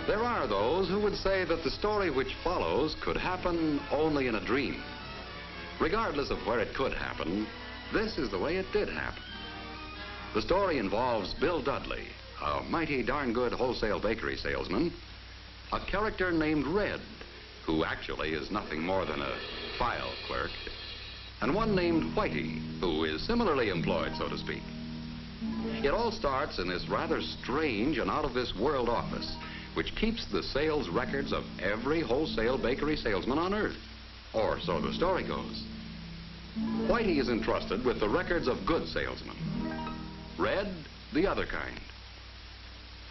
There are those who would say that the story which follows could happen only in a dream. Regardless of where it could happen, this is the way it did happen. The story involves Bill Dudley, a mighty darn good wholesale bakery salesman, a character named Red, who actually is nothing more than a file clerk, and one named Whitey, who is similarly employed, so to speak. It all starts in this rather strange and out-of-this-world office, which keeps the sales records of every wholesale bakery salesman on Earth. Or so the story goes. Whitey is entrusted with the records of good salesmen. Red, the other kind.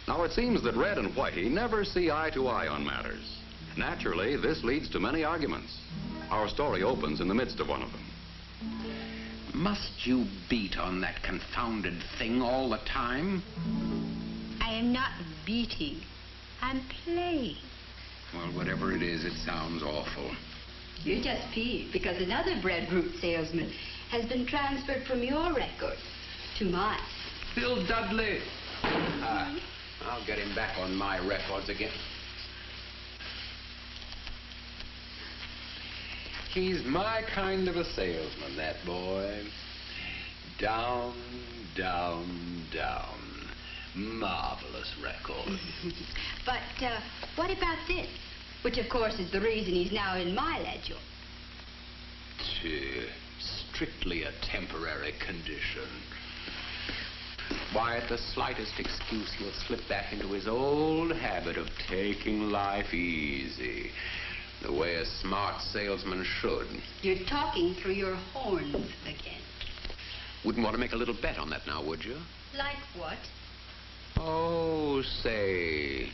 Now, it seems that Red and Whitey never see eye to eye on matters. Naturally, this leads to many arguments. Our story opens in the midst of one of them. Must you beat on that confounded thing all the time? I am not beating. I'm playing. Well, whatever it is, it sounds awful. You're just peeved because another breadfruit salesman has been transferred from your record to mine. Bill Dudley. I'll get him back on my records again. He's my kind of a salesman, that boy. Down, down, down. Marvelous record. But what about this? Which, of course, is the reason he's now in my ledger. Strictly a temporary condition. Why, at the slightest excuse, he'll slip back into his old habit of taking life easy. The way a smart salesman should. You're talking through your horns again. Wouldn't want to make a little bet on that now, would you? Like what? Oh, say,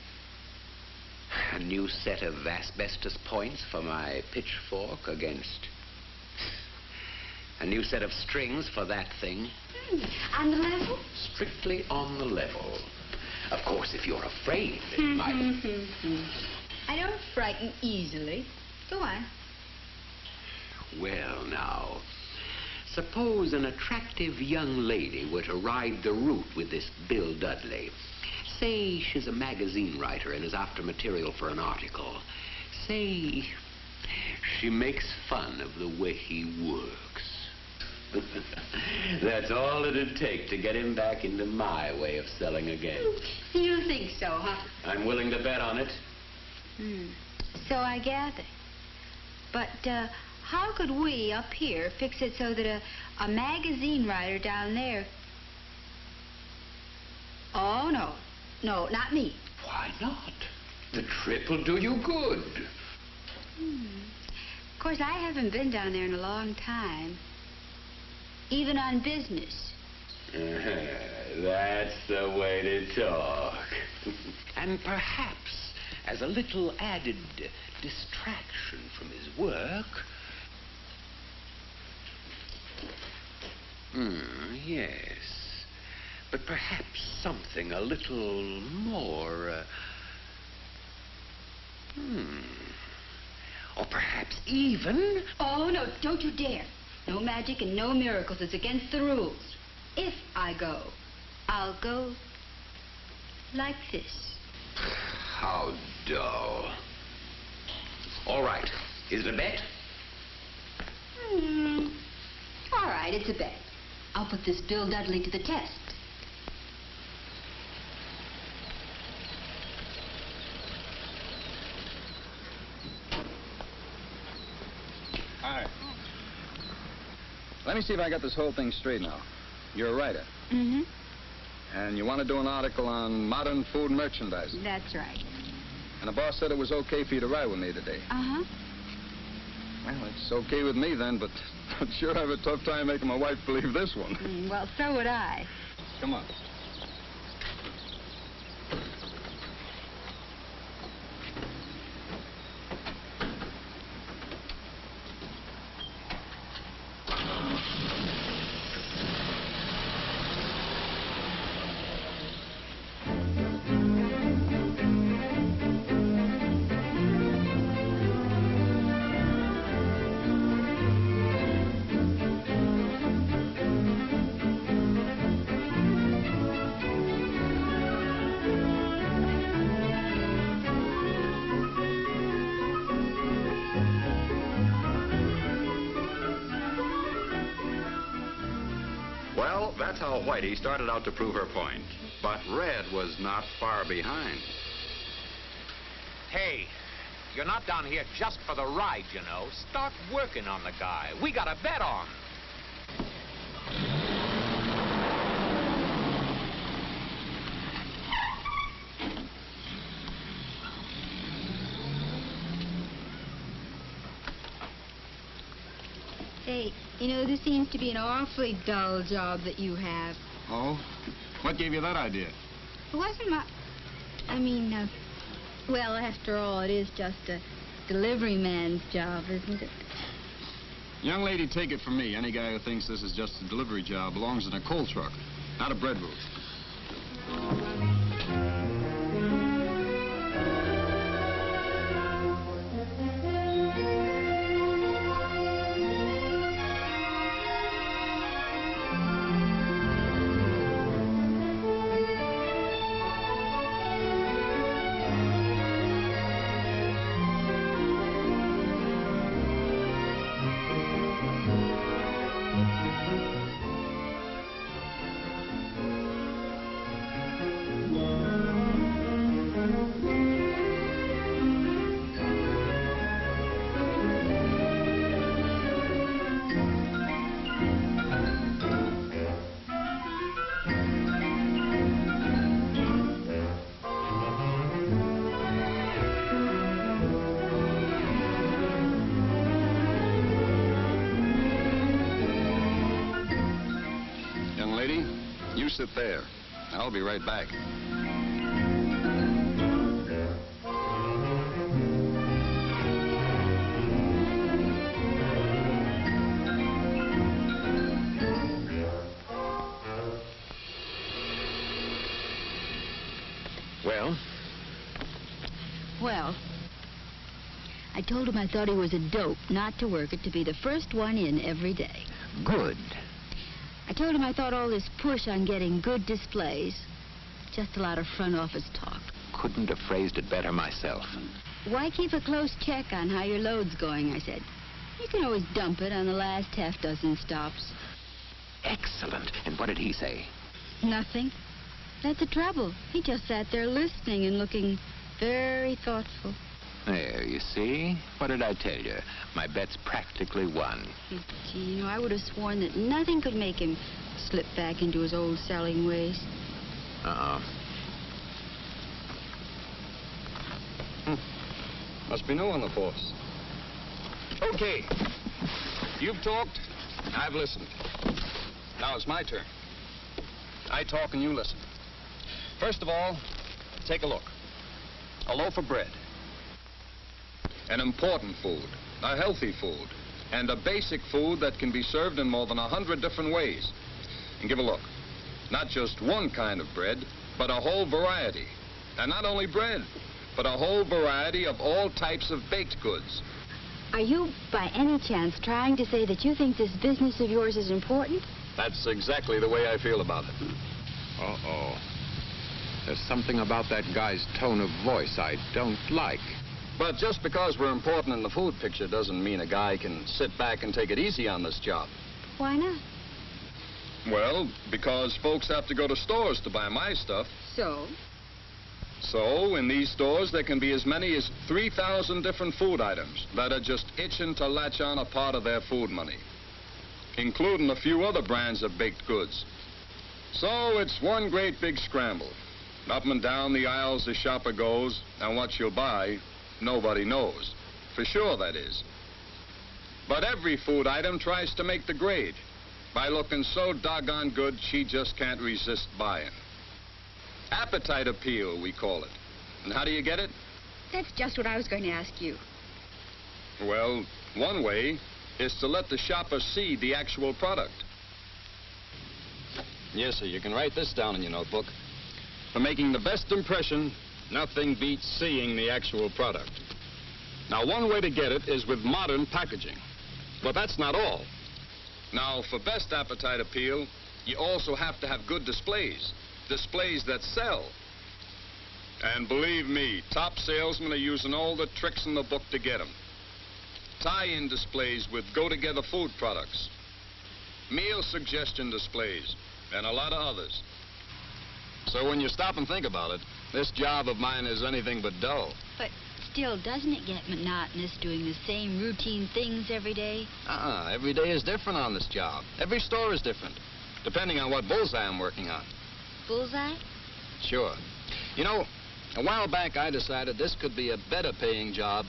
a new set of asbestos points for my pitchfork against a new set of strings for that thing. On the level? Strictly on the level. Of course, if you're afraid, it might... I don't frighten easily. Go on. Well, now, suppose an attractive young lady were to ride the route with this Bill Dudley. Say she's a magazine writer and is after material for an article. Say she makes fun of the way he works. That's all it'd take to get him back into my way of selling again. You think so, huh? I'm willing to bet on it. So I gather. But how could we up here fix it so that a magazine writer down there... Oh, no. No, not me. Why not? The trip will do you good. Of course, I haven't been down there in a long time. Even on business. That's the way to talk. And perhaps, as a little added distraction from his work... yes. But perhaps something a little more... Or perhaps even... Oh, no, don't you dare. No magic and no miracles. It's against the rules. If I go, I'll go like this. How dull. All right. Is it a bet? All right, it's a bet. I'll put this Bill Dudley to the test. Hi. Let me see if I got this whole thing straight now. You're a writer. Mm-hmm. And you want to do an article on modern food merchandising. That's right. And the boss said it was okay for you to write with me today. Uh-huh. Well, it's okay with me then, but I'd sure have a tough time making my wife believe this one. Well, so would I. Come on. Well, that's how Whitey started out to prove her point. But Red was not far behind. Hey, you're not down here just for the ride, you know. Start working on the guy. We got a bet on. Say, you know, this seems to be an awfully dull job that you have. Oh? What gave you that idea? It wasn't my... well, after all, it is just a delivery man's job, isn't it? Young lady, take it from me. Any guy who thinks this is just a delivery job belongs in a coal truck, not a bread booth. You sit there. I'll be right back. Well? Well, I told him I thought he was a dope not to work it, to be the first one in every day. Good. I told him I thought all this push on getting good displays, just a lot of front office talk. Couldn't have phrased it better myself. Why keep a close check on how your load's going, I said. You can always dump it on the last half-dozen stops. Excellent. And what did he say? Nothing. That's the trouble. He just sat there listening and looking very thoughtful. There, you see? What did I tell you? My bet's practically won. Gee, you know, I would have sworn that nothing could make him slip back into his old selling ways. Must be new on the force. Okay. You've talked. I've listened. Now it's my turn. I talk and you listen. First of all, take a look. A loaf of bread. An important food, a healthy food, and a basic food that can be served in more than 100 different ways. And give a look. Not just one kind of bread, but a whole variety. And not only bread, but a whole variety of all types of baked goods. Are you, by any chance, trying to say that you think this business of yours is important? That's exactly the way I feel about it. Uh-oh. There's something about that guy's tone of voice I don't like. But just because we're important in the food picture doesn't mean a guy can sit back and take it easy on this job. Why not? Well, because folks have to go to stores to buy my stuff. So? So, in these stores, there can be as many as 3,000 different food items that are just itching to latch on a part of their food money, including a few other brands of baked goods. So, it's one great big scramble. Up and down the aisles the shopper goes, and what she'll buy, nobody knows. For sure, that is. But every food item tries to make the grade by looking so doggone good she just can't resist buying. Appetite appeal, we call it. And how do you get it? That's just what I was going to ask you. Well, one way is to let the shopper see the actual product. Yes, sir, you can write this down in your notebook. For making the best impression, nothing beats seeing the actual product. Now, one way to get it is with modern packaging. But that's not all. Now, for best appetite appeal, you also have to have good displays. Displays that sell. And believe me, top salesmen are using all the tricks in the book to get them. Tie-in displays with go-together food products. meal suggestion displays, and a lot of others. So when you stop and think about it, this job of mine is anything but dull. But still, doesn't it get monotonous doing the same routine things every day? Every day is different on this job. Every store is different, depending on what bullseye I'm working on. Bullseye? Sure. You know, a while back I decided this could be a better paying job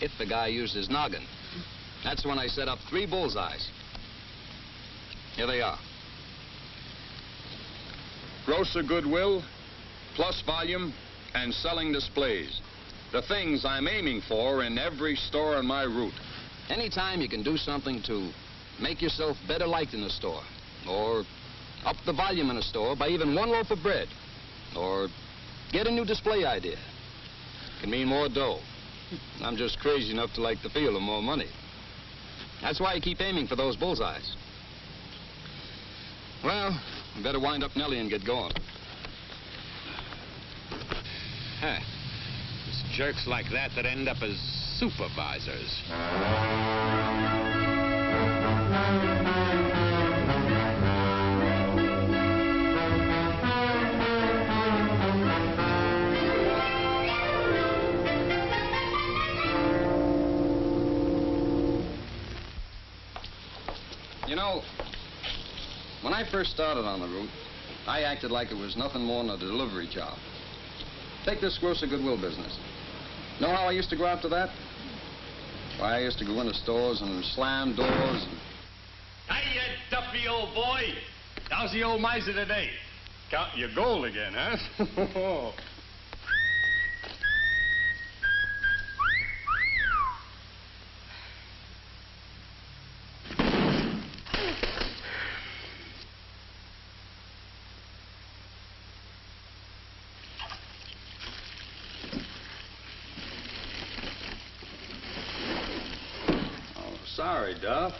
if the guy used his noggin. That's when I set up 3 bullseyes. Here they are. Grocer goodwill, plus volume, and selling displays. The things I'm aiming for in every store on my route. Anytime you can do something to make yourself better liked in a store, or up the volume in a store by even 1 loaf of bread, or get a new display idea, can mean more dough. I'm just crazy enough to like the feel of more money. That's why I keep aiming for those bullseyes. Well, I better wind up Nellie and get going. Huh. It's jerks like that that end up as supervisors. You know, when I first started on the route, I acted like it was nothing more than a delivery job. Take this grocer goodwill business. Know how I used to go after that? Why, I used to go into stores and slam doors and... Hiya, Duffy, old boy. How's the old miser today? Counting your gold again, huh? Sorry, Duff.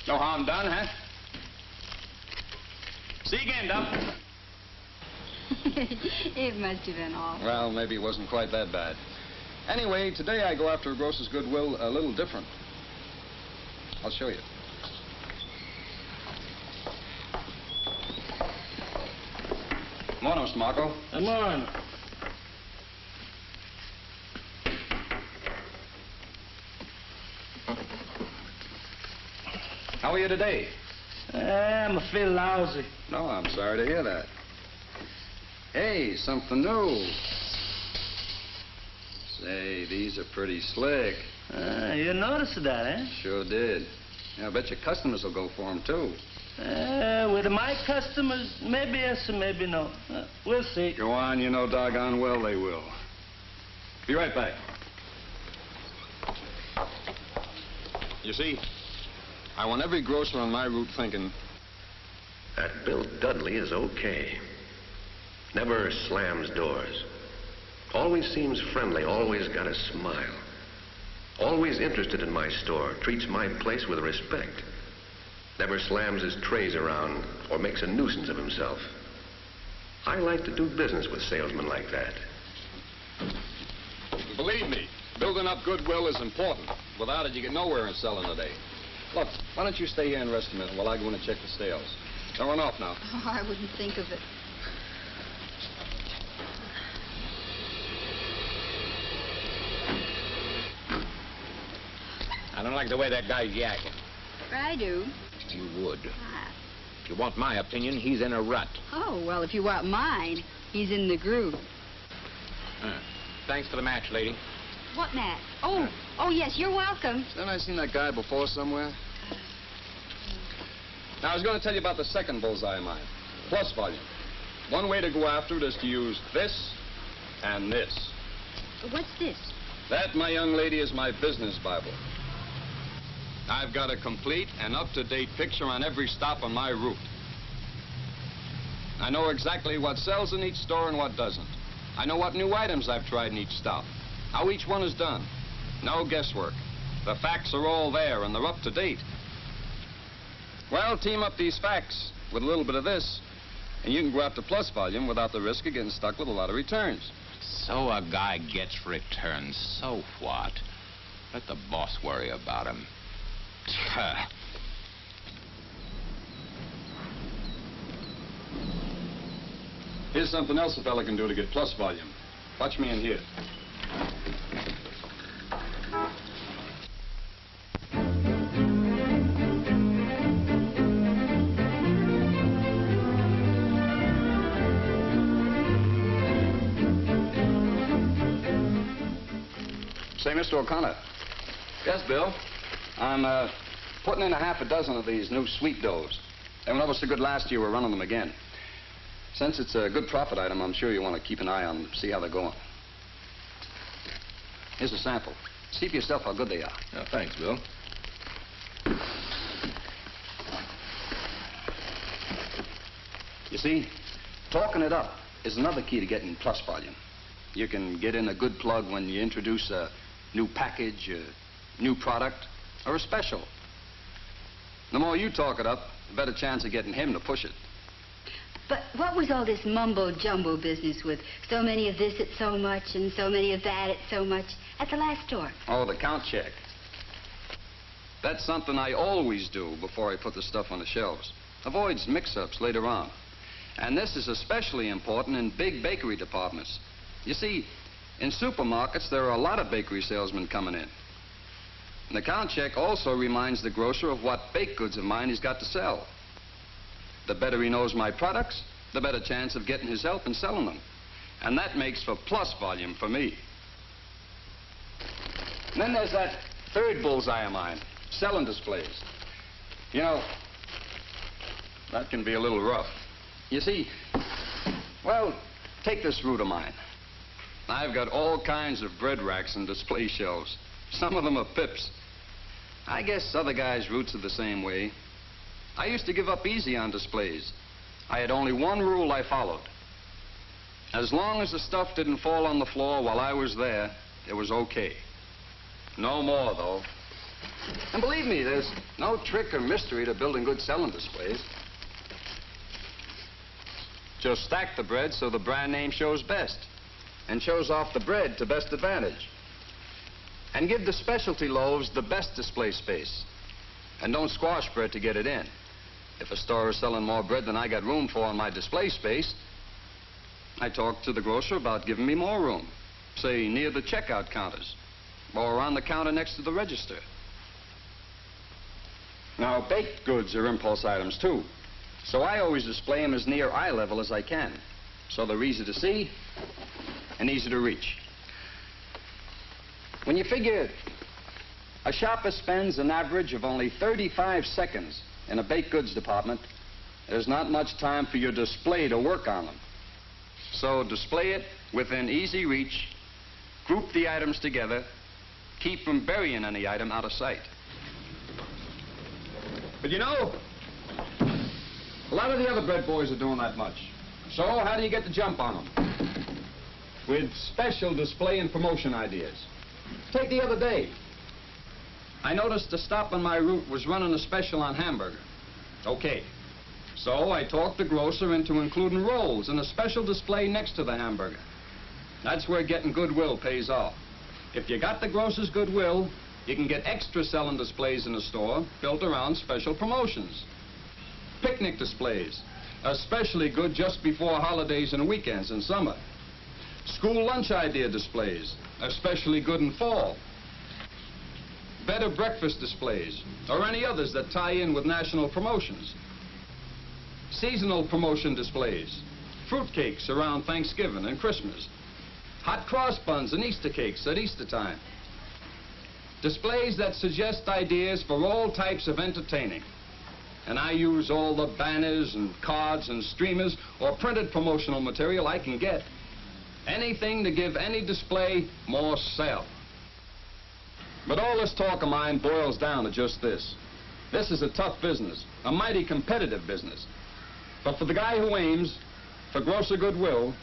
No harm done, huh? See you again, Duff. It must have been awful. Well, maybe it wasn't quite that bad. Anyway, today I go after a grocer's goodwill a little different. I'll show you. Morning, Mr. Marco. Good morning. How are you today? I'm a feel lousy. No, I'm sorry to hear that. Hey, something new. Say, these are pretty slick. You noticed that, eh? Sure did. Yeah, I bet your customers will go for them, too. With my customers, maybe yes and maybe no. We'll see. Go on, you know doggone well they will. Be right back. You see, I want every grocer on my route thinking, that Bill Dudley is okay. Never slams doors. Always seems friendly, always got a smile. Always interested in my store, treats my place with respect. Never slams his trays around or makes a nuisance of himself. I like to do business with salesmen like that. believe me, building up goodwill is important. Without it, you get nowhere in selling today. Look, why don't you stay here and rest a minute while I go in and check the sales? Don't run off now. Oh, I wouldn't think of it. I don't like the way that guy's yakking. I do. You would. Ah. If you want my opinion, he's in a rut. Oh, well, if you want mine, he's in the groove. Thanks for the match, lady. What match? Oh, yes, you're welcome. Haven't I seen that guy before somewhere? Now, I was going to tell you about the second bullseye of mine, plus volume. One way to go after it is to use this and this. What's this? That, my young lady, is my business Bible. I've got a complete and up-to-date picture on every stop on my route. I know exactly what sells in each store and what doesn't. I know what new items I've tried in each stop, how each one is done. No guesswork. The facts are all there, and they're up to date. Well, team up these facts with a little bit of this, and you can go after plus volume without the risk of getting stuck with a lot of returns. So a guy gets returns. So what? Let the boss worry about him. Here's something else a fella can do to get plus volume. Watch me in here. Say, Mr. O'Connor. Yes, Bill? I'm putting in a half a dozen of these new sweet doughs. They went over so good last year, we're running them again. Since it's a good profit item, I'm sure you want to keep an eye on them, see how they're going. Here's a sample. See for yourself how good they are. Oh, thanks, Bill. You see, talking it up is another key to getting plus volume. You can get in a good plug when you introduce a new package, a new product, or a special. The more you talk it up, the better chance of getting him to push it. But what was all this mumbo-jumbo business with so many of this at so much and so many of that at so much at the last store? Oh, the count check. That's something I always do before I put the stuff on the shelves. Avoids mix-ups later on. And this is especially important in big bakery departments. You see, in supermarkets, there are a lot of bakery salesmen coming in. And the count check also reminds the grocer of what baked goods of mine he's got to sell. The better he knows my products, the better chance of getting his help in selling them. And that makes for plus volume for me. And then there's that third bullseye of mine, selling displays. You know, that can be a little rough. You see, well, take this route of mine. I've got all kinds of bread racks and display shelves. Some of them are pips. I guess other guys' routes are the same way. I used to give up easy on displays. I had only one rule I followed. As long as the stuff didn't fall on the floor while I was there, it was okay. No more, though. And believe me, there's no trick or mystery to building good selling displays. Just stack the bread so the brand name shows best and shows off the bread to best advantage. And give the specialty loaves the best display space. And don't squash bread to get it in. If a store is selling more bread than I got room for in my display space, I talk to the grocer about giving me more room, say near the checkout counters or on the counter next to the register. Now, baked goods are impulse items, too. So I always display them as near eye level as I can, so they're easy to see and easy to reach. When you figure a shopper spends an average of only 35 seconds in a baked goods department, there's not much time for your display to work on them. So display it within easy reach, group the items together, keep from burying any item out of sight. But you know, a lot of the other bread boys are doing that much. So how do you get the jump on them? With special display and promotion ideas. Take the other day. I noticed the stop on my route was running a special on hamburger. Okay. So I talked the grocer into including rolls in a special display next to the hamburger. That's where getting goodwill pays off. If you got the grocer's goodwill, you can get extra selling displays in the store built around special promotions. Picnic displays, especially good just before holidays and weekends in summer. School lunch idea displays, especially good in fall. Better breakfast displays, or any others that tie in with national promotions. Seasonal promotion displays, fruitcakes around Thanksgiving and Christmas. Hot cross buns and Easter cakes at Easter time. Displays that suggest ideas for all types of entertaining. And I use all the banners and cards and streamers or printed promotional material I can get. Anything to give any display more sell. But all this talk of mine boils down to just this. This is a tough business, a mighty competitive business. But for the guy who aims for grosser goodwill,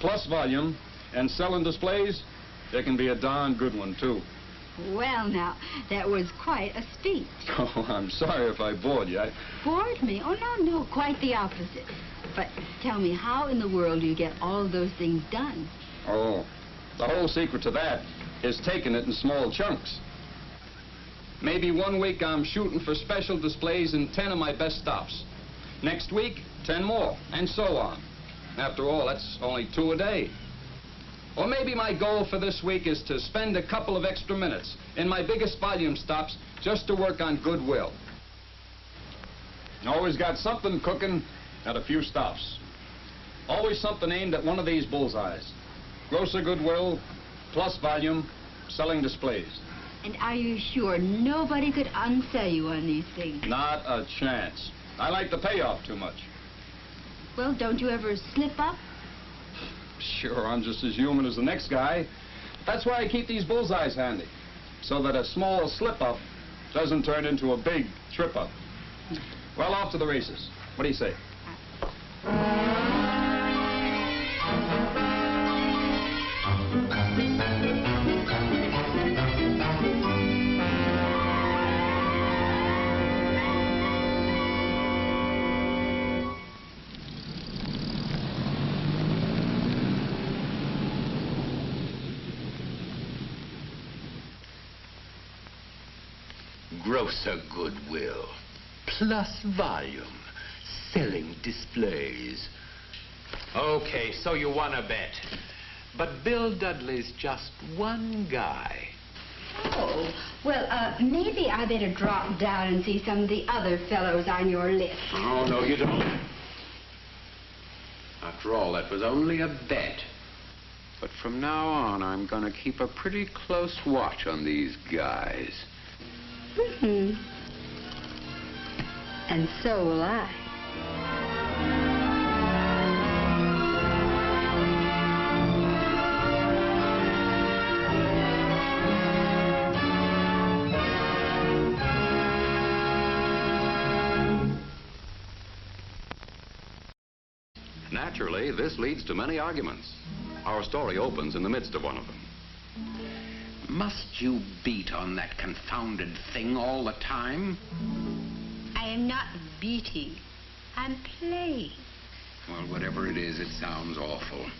plus volume, and selling displays, there can be a darn good one, too. Well, now, that was quite a speech. Oh, I'm sorry if I bored you. Bored me? Oh, no, quite the opposite. But tell me, how in the world do you get all of those things done? Oh, the whole secret to that is taking it in small chunks. Maybe 1 week I'm shooting for special displays in 10 of my best stops. Next week, 10 more, and so on. After all, that's only 2 a day. Or maybe my goal for this week is to spend a couple of extra minutes in my biggest volume stops just to work on goodwill. Always got something cooking at a few stops. Always something aimed at one of these bullseyes. Grosser goodwill, plus volume, selling displays. And are you sure nobody could unsell you on these things? Not a chance. I like the payoff too much. Well, don't you ever slip up? Sure, I'm just as human as the next guy. That's why I keep these bullseyes handy, so that a small slip-up doesn't turn into a big trip-up. Well, off to the races. What do you say? Grosser goodwill, plus volume, selling displays. Okay, so you won a bet. But Bill Dudley's just one guy. Oh, well, maybe I better drop down and see some of the other fellows on your list. Oh, no, you don't. After all, that was only a bet. But from now on, I'm going to keep a pretty close watch on these guys. Mm-hmm. And so will I. Naturally, this leads to many arguments. Our story opens in the midst of one of them. Must you beat on that confounded thing all the time? I am not beating. I'm playing. Well, whatever it is, it sounds awful.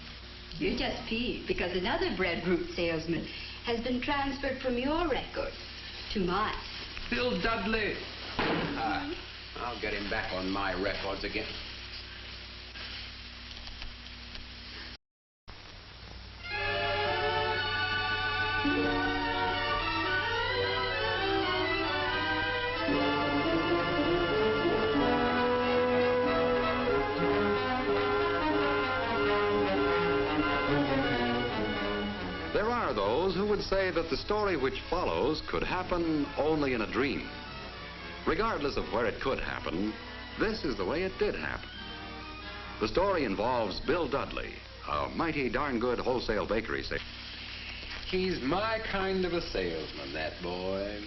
You're just peeved because another breadfruit salesman has been transferred from your record to mine. Bill Dudley! I'll get him back on my records again. There are those who would say that the story which follows could happen only in a dream. Regardless of where it could happen, this is the way it did happen. The story involves Bill Dudley, a mighty darn good wholesale bakery salesman. He's my kind of a salesman, that boy.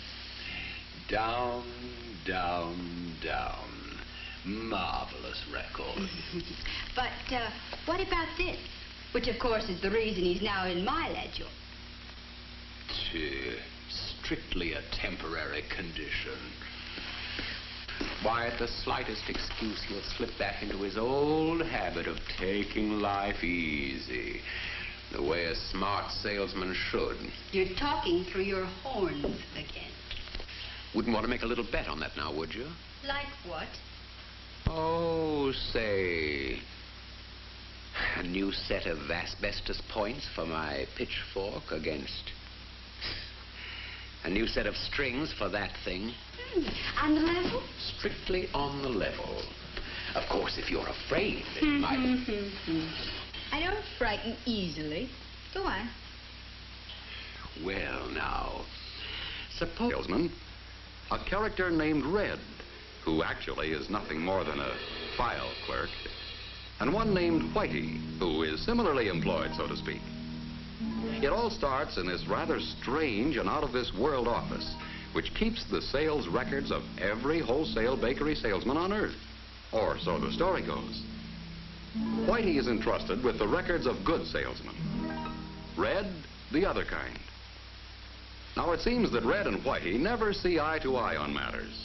Down, down, down. Marvelous record. But what about this? Which, of course, is the reason he's now in my ledger. Strictly a temporary condition. Why, at the slightest excuse, he'll slip back into his old habit of taking life easy, the way a smart salesman should. You're talking through your horns again. Wouldn't want to make a little bet on that now, would you? Like what? Oh, say, a new set of asbestos points for my pitchfork against a new set of strings for that thing. On the level? Strictly on the level. Of course, if you're afraid, it might... I don't frighten easily. Go on. Well, now, suppose... Salesman, a character named Red, who actually is nothing more than a file clerk, and one named Whitey, who is similarly employed, so to speak. It all starts in this rather strange and out-of-this-world office, which keeps the sales records of every wholesale bakery salesman on Earth. Or so the story goes. Whitey is entrusted with the records of good salesmen. Red, the other kind. Now, it seems that Red and Whitey never see eye to eye on matters.